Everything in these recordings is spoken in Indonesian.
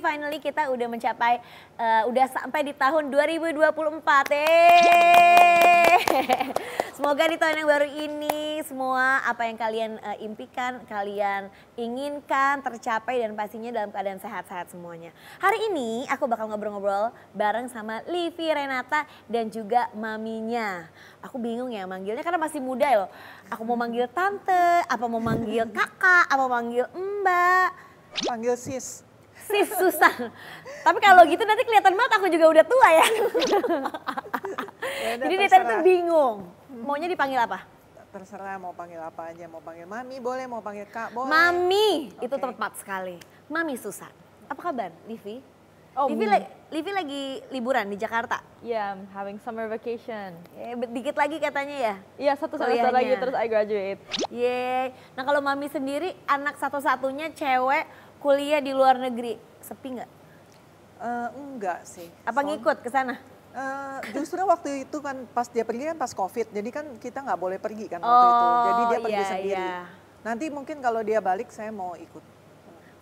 finally kita udah mencapai, udah sampai di tahun 2024. Semoga di tahun yang baru ini semua apa yang kalian impikan, kalian inginkan tercapai dan pastinya dalam keadaan sehat-sehat semuanya. Hari ini aku bakal ngobrol-ngobrol bareng sama Livi Renata dan juga maminya. Aku bingung ya manggilnya karena masih muda loh. Aku mau manggil tante, apa mau manggil kakak, apa mau manggil mbak. Panggil sis. Sis Susan. Tapi kalau gitu nanti kelihatan banget aku juga udah tua ya. Jadi dia tadi tuh bingung. Maunya dipanggil apa? Terserah mau panggil apa aja, mau panggil mami boleh, mau panggil kak boleh. Mami, itu tepat sekali. Mami Susan. Apa kabar, Livi? Oh, Livi lagi liburan di Jakarta. Yeah, I'm having summer vacation. Dikit lagi katanya ya? Iya, satu semester Kuliahnya. lagi terus I graduate. Yeay. Nah kalau Mami sendiri anak satu-satunya cewek kuliah di luar negeri. Sepi nggak? Enggak sih. Apa ngikut ke sana? Justru waktu itu kan pas dia pergi kan pas COVID, jadi kan kita nggak boleh pergi kan waktu itu. Jadi dia pergi sendiri. Iya. Nanti mungkin kalau dia balik saya mau ikut.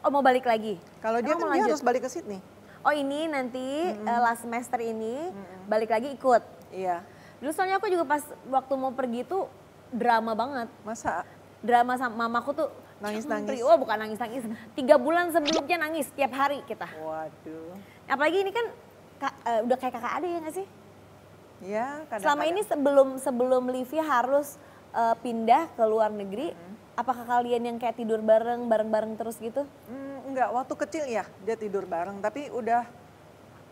Oh mau balik lagi? Kalau dia Emang kan mau dia lanjut? harus balik ke Sydney. Oh ini nanti last semester ini balik lagi ikut. Iya. Dulu soalnya aku juga pas waktu mau pergi tuh drama banget. Masa Drama sama mamaku tuh Nangis-nangis? Oh bukan nangis-nangis. 3 bulan sebelumnya nangis tiap hari kita. waduh. Apalagi ini kan udah kayak kakak adik ya gak sih? Ya kadang-kadang. Selama ini sebelum Livi harus pindah ke luar negeri, apakah kalian yang kayak tidur bareng terus gitu? Enggak, waktu kecil ya dia tidur bareng, tapi udah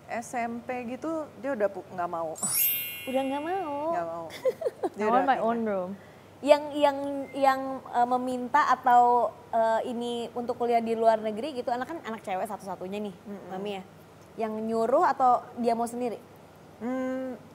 SMP gitu dia udah nggak mau. Udah nggak mau. Nggak mau. I want my own room. Yang meminta atau ini untuk kuliah di luar negeri gitu, anak kan anak cewek satu-satunya nih, Mami ya. Yang nyuruh atau dia mau sendiri?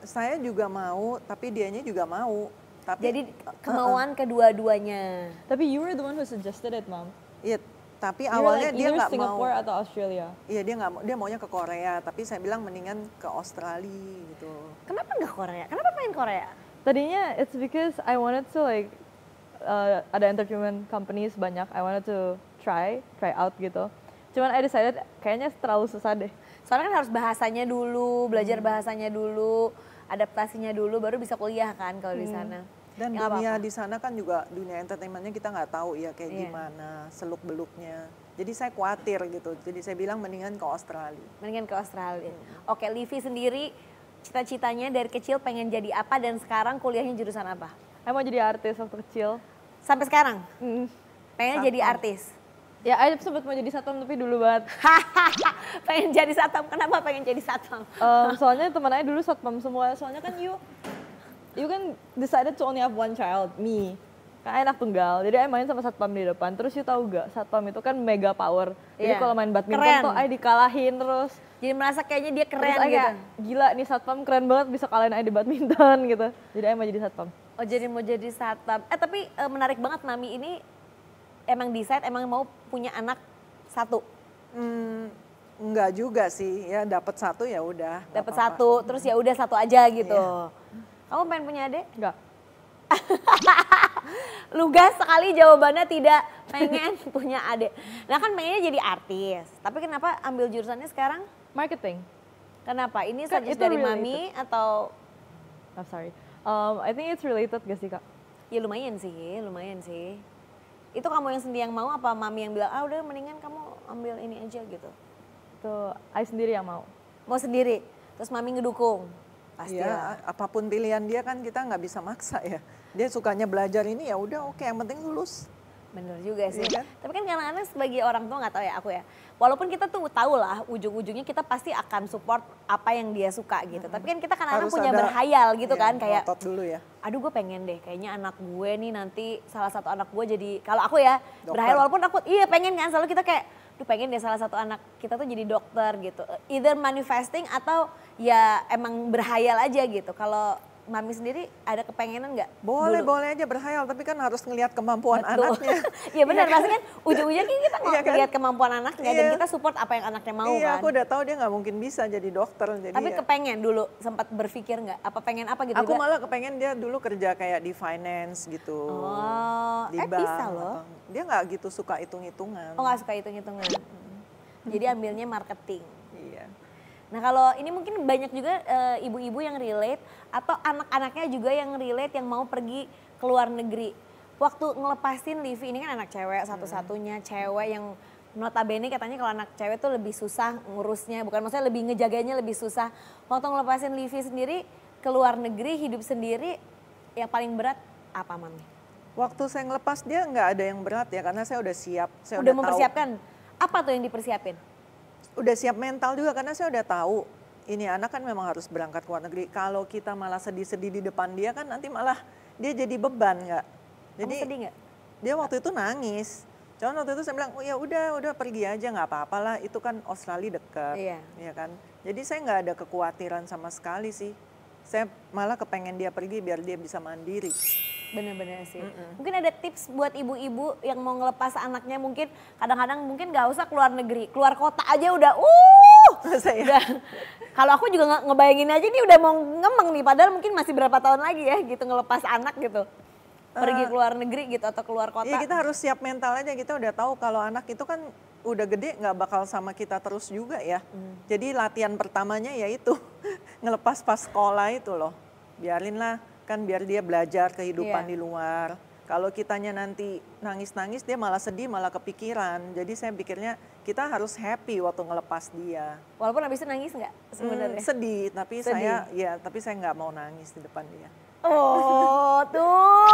Saya juga mau, tapi dianya juga mau. Tapi Jadi kemauan kedua-duanya. Tapi you were the one who suggested it, Mom. iya, tapi You were awalnya like dia either nggak Singapore mau. atau Australia. Iya dia nggak mau, dia maunya ke Korea. Tapi saya bilang mendingan ke Australia gitu. Kenapa nggak Korea? Kenapa pengen Korea? Tadinya it's because I wanted to like ada entertainment companies banyak. I wanted to try out gitu. Cuman I decided kayaknya terlalu susah deh. Soalnya kan harus bahasanya dulu, belajar bahasanya dulu, adaptasinya dulu, baru bisa kuliah kan kalau di sana. Dan Ya, nggak dunia apa-apa. di sana kan juga dunia entertainmentnya kita nggak tahu ya kayak Iya. gimana seluk beluknya. Jadi saya khawatir gitu. Jadi saya bilang mendingan ke Australia. Mendingan ke Australia. Oke, Livi sendiri cita-citanya dari kecil pengen jadi apa dan sekarang kuliahnya jurusan apa? I mau jadi artis waktu kecil. Sampai sekarang pengen Satpam. jadi artis. Ya, I sempat mau jadi satpam tapi dulu banget. Pengen jadi satpam. Kenapa pengen jadi satpam? Soalnya teman I dulu satpam semua. Soalnya kan you kan decided to only have one child, me. Kan I anak tunggal, jadi I main sama satpam di depan. Terus you tahu gak, satpam itu kan mega power. Jadi Iya. kalau main badminton Keren. tuh I dikalahin terus. Jadi merasa kayaknya dia Terus keren I gitu. kayak, gila nih satpam keren banget bisa kalahin I di badminton gitu. Jadi I mau jadi satpam. Oh jadi mau jadi satpam. Tapi menarik banget Mami ini emang decide emang mau punya anak satu. Enggak juga sih, ya dapat satu ya udah. nggak Dapat apa-apa. satu, terus ya udah satu aja gitu. Iya. Kamu pengen punya adik? Enggak. Lugas sekali jawabannya tidak pengen punya adik. Nah kan pengennya jadi artis. Tapi kenapa ambil jurusannya sekarang? Marketing. Kenapa? Ini Kan suggest itu dari related. Mami atau I'm sorry. I think it's related gak sih, Kak? ya lumayan sih. Itu kamu yang sendiri yang mau apa Mami yang bilang ah udah mendingan kamu ambil ini aja gitu. Itu I sendiri yang mau. Mau sendiri. Terus Mami ngedukung. Pasti lah. Ya, apapun pilihan dia kan kita nggak bisa maksa ya. Dia sukanya belajar ini ya udah oke, yang penting lulus. Bener juga sih. Iya kan? Tapi kan kadang-kadang sebagai orang tua nggak tahu ya aku ya. Walaupun kita tuh tahu lah ujung-ujungnya kita pasti akan support apa yang dia suka gitu. Tapi kan kita kadang-kadang Harus punya ada, berhayal gitu iya, kan kayak ngotot dulu ya. aduh gue pengen deh kayaknya anak gue nih nanti salah satu anak gue jadi kalau aku ya Dokter. berhayal walaupun aku iya pengen kan selalu kita kayak duh pengen deh salah satu anak kita tuh jadi dokter gitu. Either manifesting atau ya emang berhayal aja gitu. Kalau Mami sendiri ada kepengenan nggak? Boleh, dulu? boleh aja berhayal, tapi kan harus ngelihat kemampuan Betul. anaknya. Iya benar, pasti kan ujung-ujungnya kan kita Iya kan? lihat kemampuan anaknya dan Iya. kita support apa yang anaknya mau Iya, kan. aku udah tahu dia nggak mungkin bisa jadi dokter. Jadi Tapi ya. kepengen dulu sempat berpikir nggak? Apa pengen apa gitu? Aku juga? malah kepengen dia dulu kerja kayak di finance gitu. Oh, di bank. bisa loh. Dia nggak gitu suka hitung-hitungan. Oh nggak suka hitung-hitungan. Jadi ambilnya marketing. Iya. Nah kalau ini mungkin banyak juga ibu-ibu yang relate atau anak-anaknya juga yang relate yang mau pergi ke luar negeri. Waktu ngelepasin Livi ini kan anak cewek satu-satunya cewek yang notabene katanya kalau anak cewek tuh lebih susah ngurusnya, bukan maksudnya lebih ngejaganya lebih susah. Waktu ngelepasin Livi sendiri ke luar negeri hidup sendiri yang paling berat apa Mami? Waktu saya ngelepas dia nggak ada yang berat ya karena saya udah siap. Saya Udah tahu. mempersiapkan? Apa tuh yang dipersiapin? Udah siap mental juga karena saya udah tahu ini anak kan memang harus berangkat ke luar negeri. Kalau kita malah sedih-sedih di depan dia kan nanti malah dia jadi beban nggak? Jadi Kamu sedih nggak? dia waktu itu nangis. Cuman waktu itu saya bilang, oh ya udah pergi aja nggak apa-apalah. Itu kan Australia dekat, Iya. ya kan. Jadi saya nggak ada kekhawatiran sama sekali sih. Saya malah kepengen dia pergi biar dia bisa mandiri. Bener-bener sih. Mungkin ada tips buat ibu-ibu yang mau ngelepas anaknya mungkin kadang-kadang mungkin gak usah keluar negeri, keluar kota aja udah Saya udah. Kalau aku juga ngebayangin aja nih udah mau ngemeng nih padahal mungkin masih berapa tahun lagi ya gitu ngelepas anak gitu. Pergi keluar negeri gitu atau keluar kota. ya kita harus siap mental aja, kita udah tahu kalau anak itu kan udah gede nggak bakal sama kita terus juga ya. Jadi latihan pertamanya yaitu ngelepas pas sekolah itu loh. Biarinlah kan biar dia belajar kehidupan Iya. di luar. Kalau kitanya nanti nangis-nangis dia malah sedih, malah kepikiran. Jadi saya pikirnya kita harus happy waktu ngelepas dia. Walaupun habis itu nangis nggak sebenarnya? Sedih, tapi Sedih. tapi saya nggak mau nangis di depan dia. Oh tuh,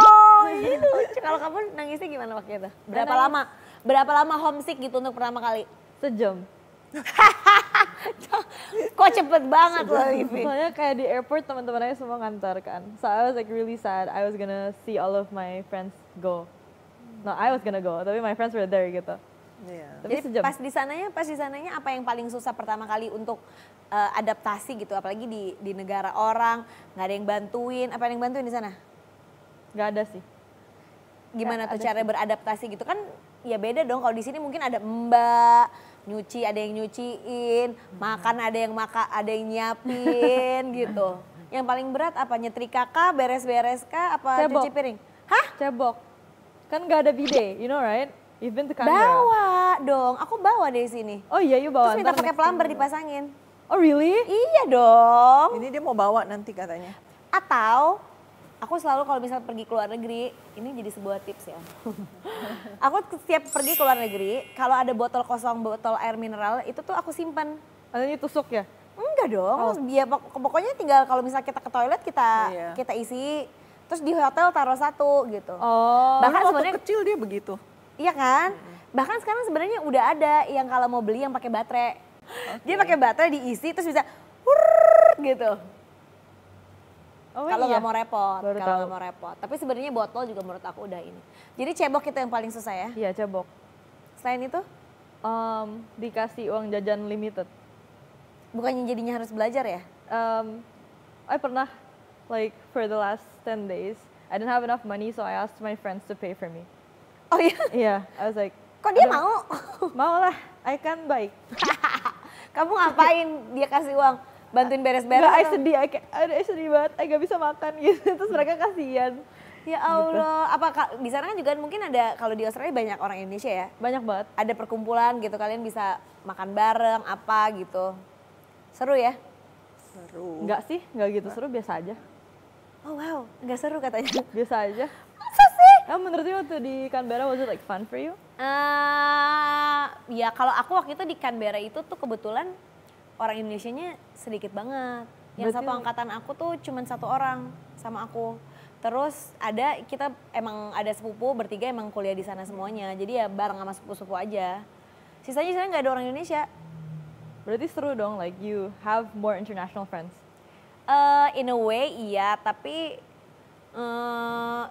ini lucu. Kalau kamu nangisnya gimana waktu itu? Berapa Nangis. lama? Berapa lama homesick gitu untuk pertama kali? Sejam. Kok cepet banget loh Livi? Soalnya kayak di airport teman-temannya semua ngantar kan. So I was like really sad. I was gonna see all of my friends go. No, I was gonna go, tapi my friends were there gitu. Iya. Tapi Jadi sejam. pas di sananya apa yang paling susah pertama kali untuk adaptasi gitu, apalagi di negara orang, nggak ada yang bantuin, apa yang bantuin di sana? Gak ada sih. Gimana Nggak tuh ada cara beradaptasi gitu kan? Ya beda dong kalau di sini mungkin ada mbak nyuci, ada yang nyuciin, makan ada yang nyiapin gitu. Yang paling berat apa nyetrika kah, beres-beres kah, apa Cebok. cuci piring? Hah? Cebok. Kan gak ada bidet, you know right? You've been to Canberra. Bawa dong, aku bawa dari sini. Oh iya, you bawa. Terus minta Ntar pakai next plumber time. dipasangin. Oh really? Iya dong. Ini dia mau bawa nanti katanya. Atau aku selalu kalau misalnya pergi ke luar negeri, ini jadi sebuah tips ya. Aku setiap pergi ke luar negeri, kalau ada botol kosong, botol air mineral, itu tuh aku simpan. Atau ini tusuk ya? Enggak dong, dia pokoknya tinggal kalau misalnya kita ke toilet Iya. kita isi, terus di hotel taruh satu gitu. Oh. Bahkan Dulu waktu sebenarnya kecil dia begitu. iya kan? Bahkan sekarang sebenarnya udah ada yang kalau mau beli yang pakai baterai. Dia pakai baterai diisi terus bisa gitu. Oh, Kalau iya. nggak mau repot, Baru kalau tahu. nggak mau repot. Tapi sebenarnya botol juga menurut aku udah ini. Jadi cebok itu yang paling susah ya. Iya, cebok. Selain itu, Dikasih uang jajan limited. bukannya jadinya harus belajar ya? I pernah, like for the last 10 days, I didn't have enough money, so I asked my friends to pay for me. Oh iya, Iya, I was like, kok dia "Aduh, mau? mau lah, I kan baik. Kamu ngapain dia kasih uang? Bantuin beres-beres? Enggak, I atau- sedih, I sedih banget, I gak bisa makan gitu, terus mereka kasihan. Ya Allah, apa di sana kan juga mungkin ada, kalau di Australia banyak orang Indonesia ya? Banyak banget. Ada perkumpulan gitu, kalian bisa makan bareng, apa gitu. Seru ya? Seru. Enggak sih, enggak gitu seru, biasa aja. Oh wow, nggak seru katanya. Biasa aja. Masa sih? Menurut you waktu di Canberra, was it like fun for you? Ya kalau aku waktu itu di Canberra itu tuh kebetulan orang Indonesianya sedikit banget. Yang Berarti- satu angkatan aku tuh cuman satu orang sama aku. Terus kita emang ada sepupu bertiga emang kuliah di sana semuanya. Jadi ya bareng sama sepupu-sepupu aja. Sisanya di sana nggak ada orang Indonesia. Berarti seru dong, like you have more international friends. In a way iya, tapi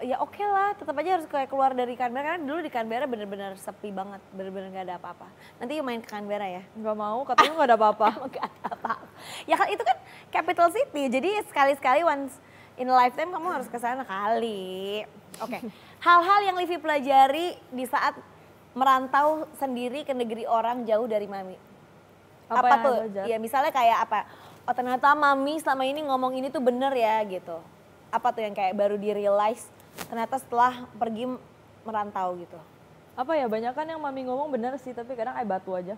ya oke lah. Tetap aja harus kayak keluar dari Canberra karena dulu di Canberra bener-bener sepi banget, bener-bener nggak ada apa-apa. Nanti yuk main ke Canberra ya. Enggak mau, katanya nggak ada apa-apa. Emang gak ada apa-apa. Ya kan itu kan capital city, jadi sekali-sekali once in a lifetime kamu harus ke sana kali. Oke, hal-hal yang Livi pelajari di saat merantau sendiri ke negeri orang jauh dari Mami. Apa yang tuh? belajar? Ya misalnya kayak apa? Oh ternyata Mami selama ini ngomong ini tuh bener ya gitu. Apa tuh yang kayak baru di realize ternyata setelah pergi merantau gitu. Apa ya, banyak kan yang mami ngomong bener sih, tapi kadang I batu aja.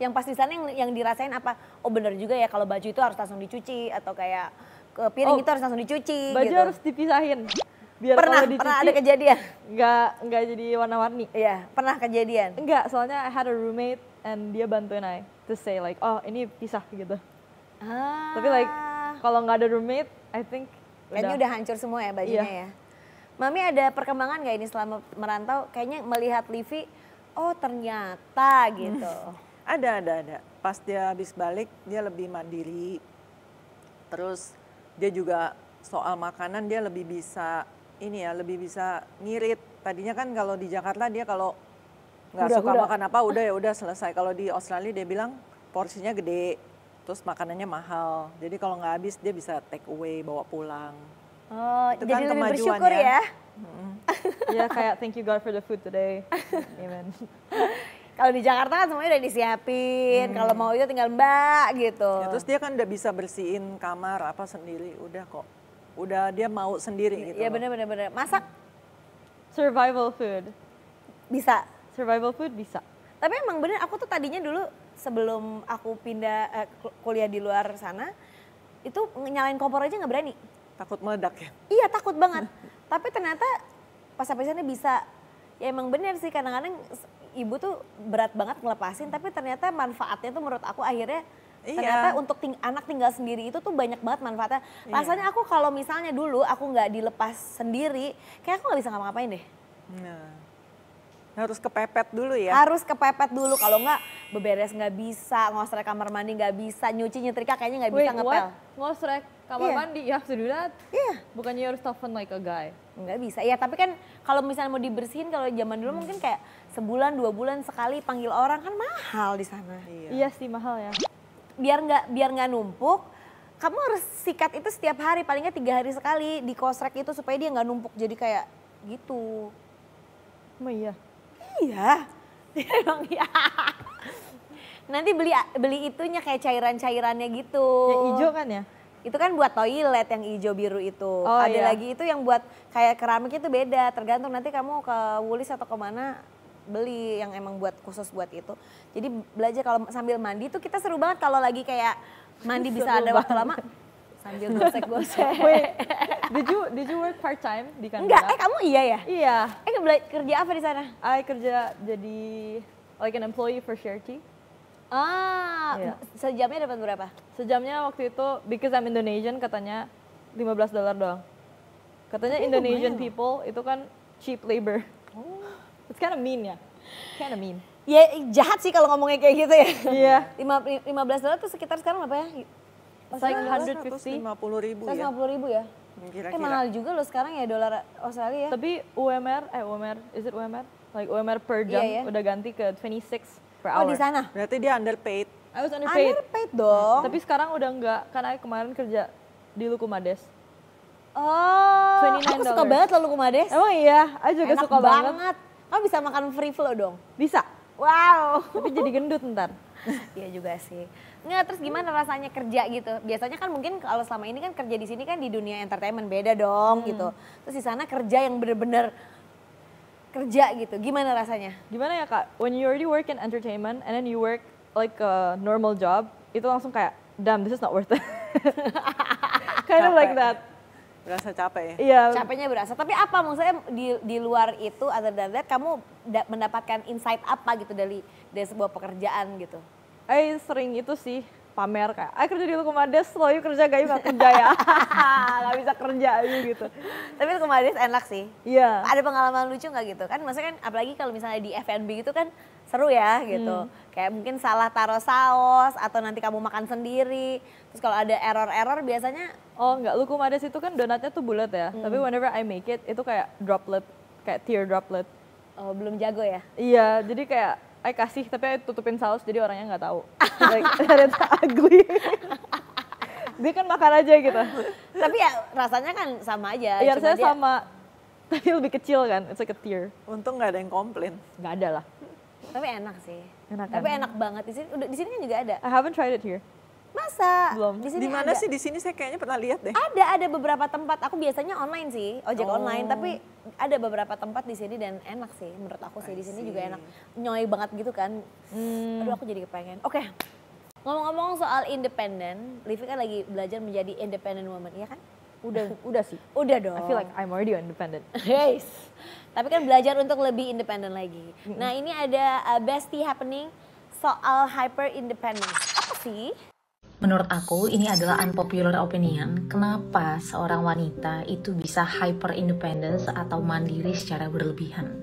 Yang pas di sana yang dirasain apa? Oh bener juga ya kalau baju itu harus langsung dicuci atau kayak ke piring itu harus langsung dicuci Baju gitu. harus dipisahin. Biar Pernah kalau dicuci, ada kejadian? nggak jadi warna-warni. Iya, pernah kejadian. Enggak, soalnya I had a roommate and dia bantuin I to say like, oh ini pisah gitu. Tapi like kalau nggak ada roommate, I think kayaknya udah hancur semua ya bajunya ya. Mami ada perkembangan nggak ini selama merantau? Kayaknya melihat Livi, oh ternyata gitu. Ada. Pas dia habis balik, dia lebih mandiri. Terus dia juga soal makanan dia lebih bisa lebih bisa ngirit. Tadinya kan kalau di Jakarta dia kalau nggak suka makan apa udah ya udah selesai. Kalau di Australia dia bilang porsinya gede, terus makanannya mahal. Jadi kalau nggak habis dia bisa take away bawa pulang. Oh, Itu jadi kan lebih bersyukur ya. ya kayak thank you God for the food today. Amen. Kalau di Jakarta kan semuanya udah disiapin, kalau mau itu tinggal mbak gitu. Ya, terus dia kan udah bisa bersihin kamar apa sendiri, udah kok. Udah dia mau sendiri gitu. Iya loh. bener. Masak Survival food. bisa. Survival food bisa. Tapi emang bener aku tuh tadinya dulu sebelum aku pindah kuliah di luar sana, itu nyalain kompor aja nggak berani. Takut meledak ya. Iya takut banget. Tapi ternyata pas sampai sana bisa. Ya emang bener sih kadang-kadang ibu tuh berat banget ngelepasin, tapi ternyata manfaatnya tuh menurut aku akhirnya ternyata untuk anak tinggal sendiri itu tuh banyak banget manfaatnya. Rasanya aku kalau misalnya dulu aku nggak dilepas sendiri, kayak aku nggak bisa ngapa-ngapain deh. Nah, harus kepepet dulu ya. Harus kepepet dulu, kalau nggak beberes nggak bisa, ngosrek kamar mandi nggak bisa, nyuci nyetrika kayaknya nggak bisa ngepel. Ngosrek kamar mandi, you have to do that? Iya. Bukannya you harus toughen like a guy? Nggak bisa, ya tapi kan kalau misalnya mau dibersihin kalau zaman dulu mungkin kayak sebulan 2 bulan sekali panggil orang kan mahal di sana. Iya sih mahal ya. Biar nggak numpuk, kamu harus sikat itu setiap hari, paling nggak 3 hari sekali di kosrek itu supaya dia nggak numpuk jadi kayak gitu. Emang iya? Iya, emang iya. Nanti beli itunya kayak cairan-cairannya gitu. Yang hijau kan ya? Itu kan buat toilet yang hijau biru itu. Oh, Ada iya. lagi itu yang buat kayak keramik itu beda, tergantung nanti kamu ke Woolies atau kemana beli yang emang buat khusus buat itu. Jadi belajar kalau sambil mandi tuh kita seru banget kalau lagi kayak mandi bisa ada waktu lama sambil gosek-gosek. Wait, did you work part time di Kanada? Enggak, kamu iya ya? Iya, Kerja apa di sana? I kerja jadi like an employee for Share-Tea. Iya. Sejamnya dapat berapa? Sejamnya waktu itu, because I'm Indonesian katanya $15 doang. Katanya Indonesian people itu kan cheap labor. It's kind of mean ya, kind of mean. Ya jahat sih kalau ngomongnya kayak gitu ya. Iya. $15 tuh sekitar sekarang berapa ya? It's like 150.000 150. ya. 150.000 ya? Kira-kira. Mahal juga loh sekarang ya dolar Australia ya. Tapi UMR, is it UMR? Like UMR per jam Iya, iya. udah ganti ke 26 per Oh hour. di sana? Berarti dia underpaid. I was underpaid. Underpaid dong. Tapi sekarang udah enggak, kan I kemarin kerja di Lukumades. Oh, aku $29. suka banget loh Kumades. Emang iya, I juga Enak suka banget. Kamu bisa makan free flow dong? Bisa, Wow. tapi jadi gendut ntar. Iya juga sih. Nggak, terus gimana rasanya kerja gitu? Biasanya kan mungkin kalau selama ini kan kerja di sini kan di dunia entertainment beda dong gitu. Terus di sana kerja yang bener-bener kerja gitu. Gimana rasanya? Gimana ya kak, when you already work in entertainment and then you work like a normal job, itu langsung kayak, damn this is not worth it. Kind of like that. Berasa capek ya. Iya. Capeknya berasa. Tapi apa maksudnya di luar itu other than that kamu mendapatkan insight apa gitu dari sebuah pekerjaan gitu? I sering itu sih pamer kayak, kerja di Lukumades, lo yuk kerja gak, yuk gak kerja ya. Gak bisa kerja aja gitu. Tapi Kumades enak sih. Iya. Ada pengalaman lucu nggak gitu kan? Maksudnya kan apalagi kalau misalnya di F&B gitu kan seru ya gitu. Kayak mungkin salah taruh saus atau nanti kamu makan sendiri. Terus kalau ada error-error biasanya Oh enggak, Lukumades itu kan donatnya tuh bulat ya. Tapi whenever I make it, itu kayak droplet, kayak tear droplet. oh, belum jago ya. Iya, jadi kayak I kasih tapi I tutupin saus jadi orangnya nggak tahu. Like it's ugly. Dia kan makan aja gitu. Tapi ya rasanya kan sama aja. Iya, cuma rasanya dia- sama, tapi lebih kecil kan. It's like a tear. Untung nggak ada yang komplain. Nggak ada lah. Tapi enak sih. Enak kan? Tapi enak banget di sini. Udah di sini kan juga ada. I haven't tried it here. Masa? Belum. Di sini Di mana ada. sih? Di sini saya kayaknya pernah lihat deh. Ada beberapa tempat. Aku biasanya online sih, ojek Oh. online. Tapi ada beberapa tempat di sini dan enak sih. Menurut aku sih di sini juga enak. Nyoy banget gitu kan. Aduh aku jadi kepengen. Oke. Ngomong-ngomong soal independen, Livi kan lagi belajar menjadi independent woman, iya kan? Udah sih. Udah dong. I feel like I'm already independent. Yes. Tapi kan belajar untuk lebih independen lagi. Nah ini ada bestie happening soal hyper independence. Apa sih? Menurut aku ini adalah unpopular opinion. Kenapa seorang wanita itu bisa hyper independence atau mandiri secara berlebihan?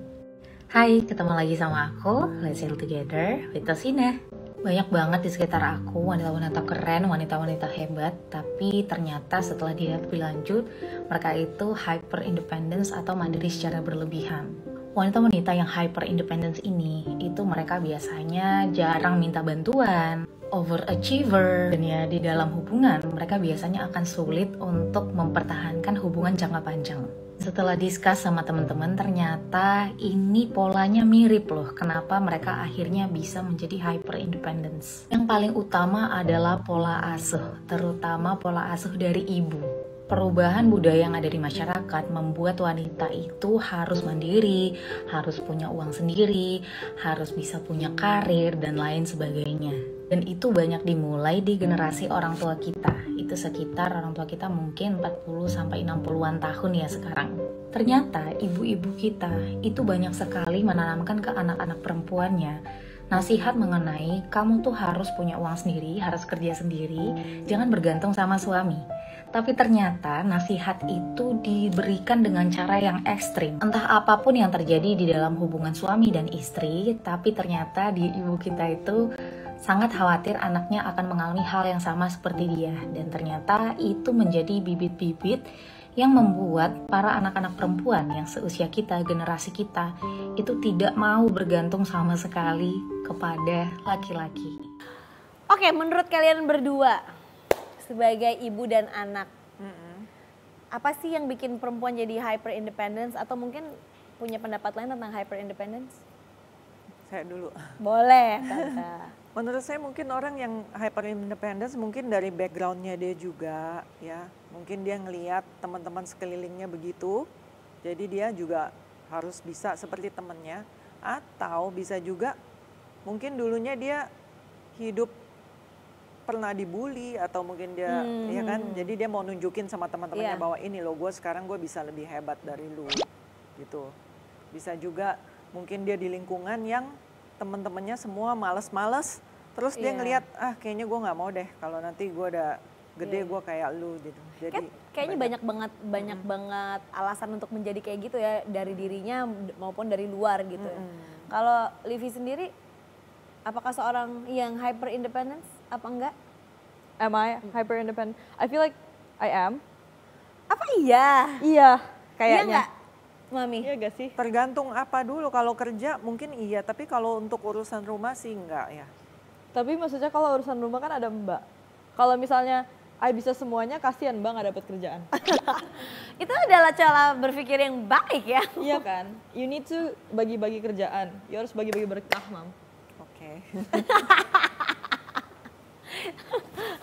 Hai, ketemu lagi sama aku, Let's Sail Together with Tosina. Banyak banget di sekitar aku wanita-wanita keren, wanita-wanita hebat, tapi ternyata setelah dia lebih lanjut, mereka itu hyper independence atau mandiri secara berlebihan. Wanita-wanita yang hyper independence ini, itu mereka biasanya jarang minta bantuan, overachiever, dan ya di dalam hubungan mereka biasanya akan sulit untuk mempertahankan hubungan jangka panjang. Setelah discuss sama teman-teman, ternyata ini polanya mirip loh. Kenapa mereka akhirnya bisa menjadi hyper independence? Yang paling utama adalah pola asuh, terutama pola asuh dari ibu. Perubahan budaya yang ada di masyarakat membuat wanita itu harus mandiri, harus punya uang sendiri, harus bisa punya karir, dan lain sebagainya. Dan itu banyak dimulai di generasi orang tua kita. Itu sekitar orang tua kita mungkin 40-60-an tahun ya sekarang. Ternyata ibu-ibu kita itu banyak sekali menanamkan ke anak-anak perempuannya nasihat mengenai kamu tuh harus punya uang sendiri, harus kerja sendiri, jangan bergantung sama suami. Tapi ternyata nasihat itu diberikan dengan cara yang ekstrim. Entah apapun yang terjadi di dalam hubungan suami dan istri, tapi ternyata di ibu kita itu sangat khawatir anaknya akan mengalami hal yang sama seperti dia. Dan ternyata itu menjadi bibit-bibit yang membuat para anak-anak perempuan yang seusia kita, generasi kita, itu tidak mau bergantung sama sekali kepada laki-laki. Oke, menurut kalian berdua sebagai ibu dan anak, apa sih yang bikin perempuan jadi hyper independence atau mungkin punya pendapat lain tentang hyper independence? Saya dulu. Boleh, Tante. Menurut saya mungkin orang yang hyper independence mungkin dari backgroundnya dia juga ya. Mungkin dia ngelihat teman-teman sekelilingnya begitu, jadi dia juga harus bisa seperti temannya. Atau bisa juga mungkin dulunya dia hidup pernah dibully atau mungkin dia ya kan, jadi dia mau nunjukin sama teman-temannya bahwa ini loh gue sekarang gue bisa lebih hebat dari lu gitu. Bisa juga mungkin dia di lingkungan yang teman-temannya semua males-males, terus dia ngelihat kayaknya gue nggak mau deh kalau nanti gue udah gede gue kayak lu gitu. Jadi kayaknya banyak banget alasan untuk menjadi kayak gitu ya, dari dirinya maupun dari luar gitu. Kalau Livi sendiri, apakah seorang yang hyper independence apa enggak? Am I hyper independent? I feel like I am. Apa iya? Iya, Iya kayaknya. enggak, Mami? Iya gak sih? tergantung apa dulu, kalau kerja mungkin iya, tapi kalau untuk urusan rumah sih enggak ya. Tapi maksudnya kalau urusan rumah kan ada Mbak. Kalau misalnya I bisa semuanya, kasihan Mbak gak dapet kerjaan. Itu adalah cara berpikir yang baik ya. Iya kan? You need to bagi-bagi kerjaan. You harus bagi-bagi berkah, Mam. Oke.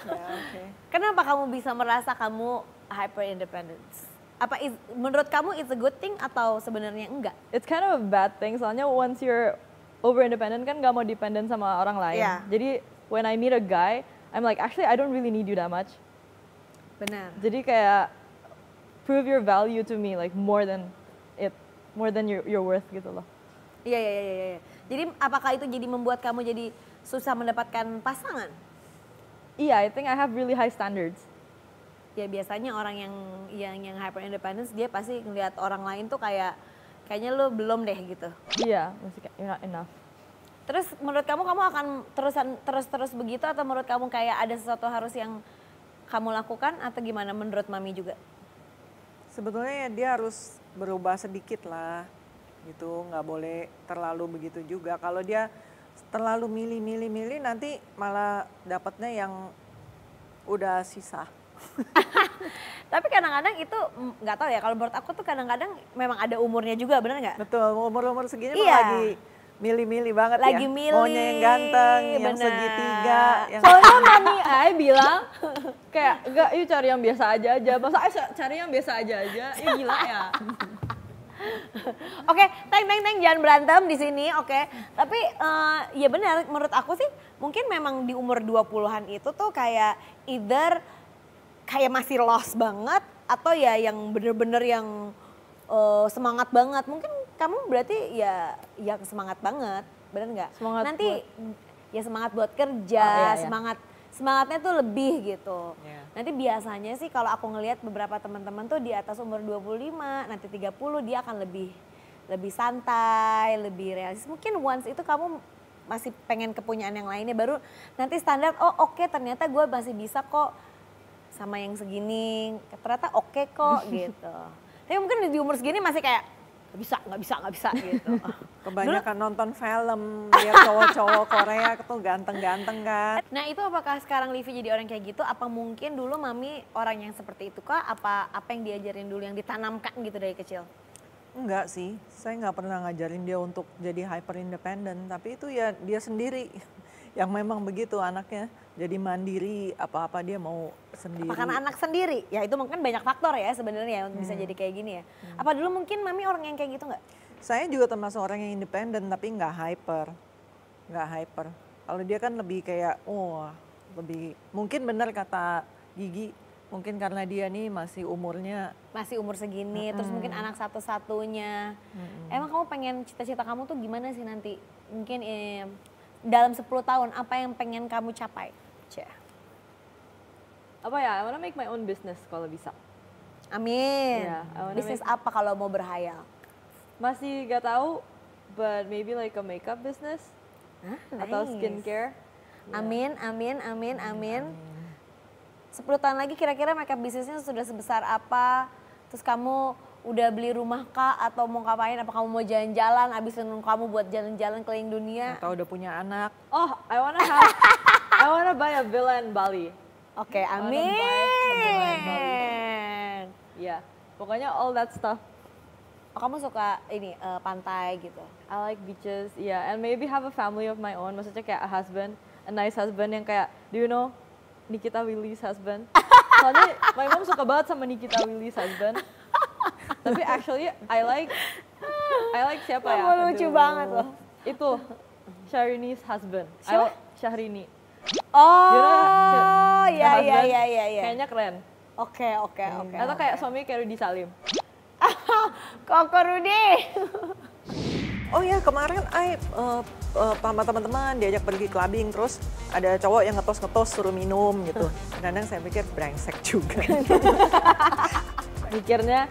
Ya, oke. Kenapa kamu bisa merasa kamu hyper independence? Apa menurut kamu it's a good thing atau sebenarnya enggak? It's kind of a bad thing, soalnya once you're over independent kan gak mau dependent sama orang lain. Iya. Jadi when I meet a guy, I'm like actually I don't really need you that much. Benar. Jadi kayak prove your value to me like more than your worth gitu loh. Iya. Jadi apakah itu jadi membuat kamu jadi susah mendapatkan pasangan? Iya, I think I have really high standards. Ya biasanya orang yang hyper independence dia pasti ngelihat orang lain tuh kayaknya lu belum deh gitu. Iya, masih kayak you're not enough. Terus menurut kamu akan terus begitu atau menurut kamu kayak ada sesuatu harus yang kamu lakukan atau gimana menurut Mami juga? Sebetulnya ya dia harus berubah sedikit lah gitu, nggak boleh terlalu begitu juga. Kalau dia terlalu milih nanti malah dapatnya yang udah sisa. Tapi kadang-kadang itu nggak tahu ya, kalau menurut aku tuh kadang-kadang memang ada umurnya juga, benar nggak? Betul, umur segini Iya. lagi milih-milih banget Lagi ya. milih, Maunya yang ganteng, yang benar. segitiga, yang Soalnya mami Ai bilang kayak enggak, yuk cari yang biasa aja. Masa Ai cari yang biasa aja. Ya gila ya. Oke, teng jangan berantem di sini, oke. Tapi ya benar, menurut aku sih mungkin memang di umur 20-an itu tuh kayak either kayak masih lost banget atau ya yang bener-bener yang semangat banget. Mungkin kamu berarti ya semangat banget, bener nggak? Nanti ya semangat buat kerja, semangatnya tuh lebih gitu. Nanti biasanya sih kalau aku ngelihat beberapa teman-teman tuh di atas umur 25, nanti 30 dia akan lebih santai, lebih realistis. Mungkin once itu kamu masih pengen kepunyaan yang lainnya, baru nanti standar, oh oke, ternyata gue masih bisa kok sama yang segini, ternyata oke kok gitu. Tapi mungkin di umur segini masih kayak nggak bisa gitu. kebanyakan nonton film, lihat cowok-cowok Korea tuh ganteng-ganteng kan. Nah itu apakah sekarang Livi jadi orang kayak gitu? Apa mungkin dulu mami orang yang seperti itu kah? Apa yang diajarin dulu, yang ditanamkan gitu dari kecil? Enggak sih, saya nggak pernah ngajarin dia untuk jadi hyper independent, tapi itu ya dia sendiri yang memang begitu anaknya. Jadi mandiri, apa-apa dia mau sendiri. Apa karena anak sendiri? Ya itu mungkin banyak faktor ya sebenarnya yang bisa jadi kayak gini ya. Apa dulu mungkin mami orang yang kayak gitu nggak? Saya juga termasuk orang yang independen tapi nggak hyper. Kalau dia kan lebih kayak, lebih mungkin benar kata Gigi, mungkin karena dia nih masih umur segini, terus mungkin anak satu-satunya. Emang kamu pengen, cita-cita kamu tuh gimana sih nanti? Mungkin dalam 10 tahun apa yang pengen kamu capai? Apa ya, I wanna make my own business kalau bisa. Amin. Yeah, I wanna Bisnis apa kalau mau berhayal? Masih gak tahu, but maybe like a makeup business atau Nice. skincare. Amin. 10 tahun lagi kira-kira makeup bisnisnya sudah sebesar apa? Terus kamu udah beli rumah kah atau mau ngapain? Apa kamu mau jalan-jalan? Abis kamu buat jalan-jalan keliling dunia? atau udah punya anak. Oh, I wanna buy a villa in Bali. Oke, wanna buy amin. Ya, pokoknya all that stuff. Oh, kamu suka ini pantai gitu? I like beaches, yeah, and maybe have a family of my own. Maksudnya kayak a nice husband yang kayak, do you know Nikita Willy's husband? Soalnya my mom suka banget sama Nikita Willy's husband. Tapi actually I like siapa ya? Kamu lucu banget loh. Itu Syahrini husband. Siapa? Syahrini. Oh, iya. Kayaknya keren. Oke. Atau kayak suami kayak Rudy Salim. Koko Rudy. Oh ya kemarin sama teman-teman diajak pergi clubbing, terus ada cowok yang ngetos suruh minum gitu. Kadang saya pikir brengsek juga. Mikirnya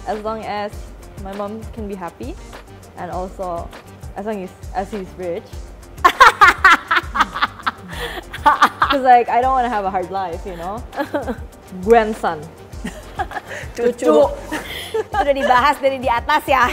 as long as my mom can be happy and also as long as he's rich. Cause like I don't want to have a hard life, you know. Grandson. Cucu. Sudah dibahas dari di atas ya.